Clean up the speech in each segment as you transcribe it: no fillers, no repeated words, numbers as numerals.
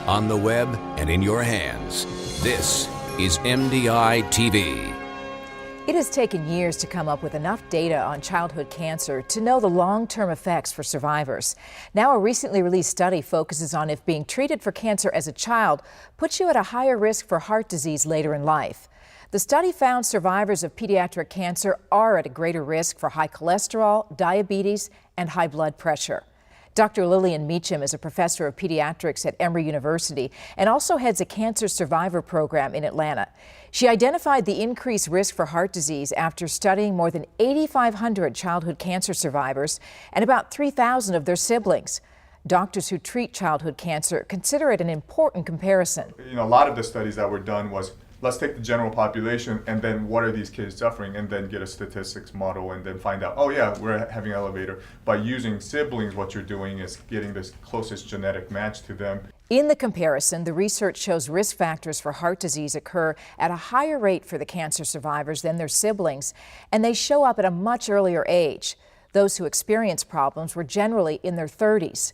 on the web, and in your hands. This is MDI TV. It has taken years to come up with enough data on childhood cancer to know the long-term effects for survivors. Now, a recently released study focuses on if being treated for cancer as a child puts you at a higher risk for heart disease later in life. The study found survivors of pediatric cancer are at a greater risk for high cholesterol, diabetes, and high blood pressure. Dr. Lillian Meacham is a professor of pediatrics at Emory University and also heads a cancer survivor program in Atlanta. She identified the increased risk for heart disease after studying more than 8,500 childhood cancer survivors and about 3,000 of their siblings. Doctors who treat childhood cancer consider it an important comparison. A lot of the studies that were done was, let's take the general population and then what are these kids suffering, and then get a statistics model and then find out, oh yeah, we're having an elevator. By using siblings, what you're doing is getting this closest genetic match to them. In the comparison, the research shows risk factors for heart disease occur at a higher rate for the cancer survivors than their siblings, and they show up at a much earlier age. Those who experience problems were generally in their 30s.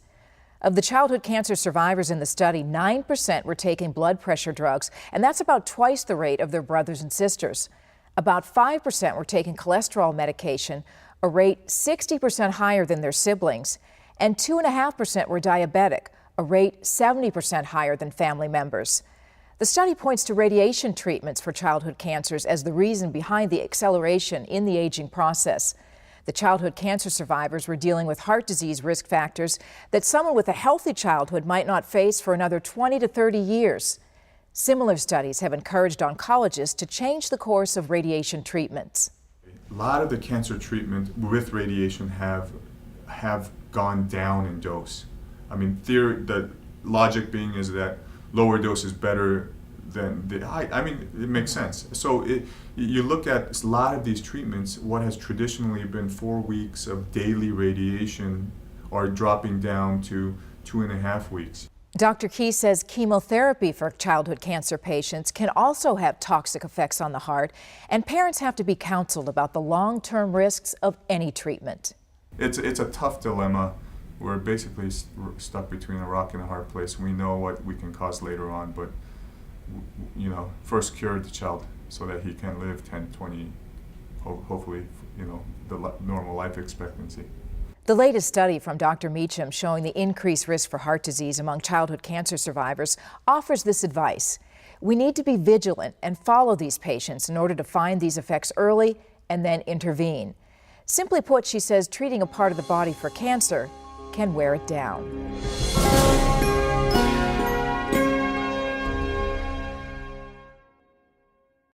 Of the childhood cancer survivors in the study, 9% were taking blood pressure drugs, and that's about twice the rate of their brothers and sisters. About 5% were taking cholesterol medication, a rate 60% higher than their siblings, and 2.5% were diabetic, a rate 70% higher than family members. The study points to radiation treatments for childhood cancers as the reason behind the acceleration in the aging process. The childhood cancer survivors were dealing with heart disease risk factors that someone with a healthy childhood might not face for another 20 to 30 years. Similar studies have encouraged oncologists to change the course of radiation treatments. A lot of the cancer treatment with radiation have gone down in dose. The logic being is that lower dose is better than the high. It makes sense. So you look at a lot of these treatments, what has traditionally been 4 weeks of daily radiation are dropping down to 2.5 weeks. Dr. Key says chemotherapy for childhood cancer patients can also have toxic effects on the heart, and parents have to be counseled about the long-term risks of any treatment. It's a tough dilemma. We're basically stuck between a rock and a hard place. We know what we can cause later on, but first cure the child so that he can live 10, 20, hopefully, the normal life expectancy. The latest study from Dr. Meacham showing the increased risk for heart disease among childhood cancer survivors offers this advice. We need to be vigilant and follow these patients in order to find these effects early and then intervene. Simply put, she says treating a part of the body for cancer can wear it down.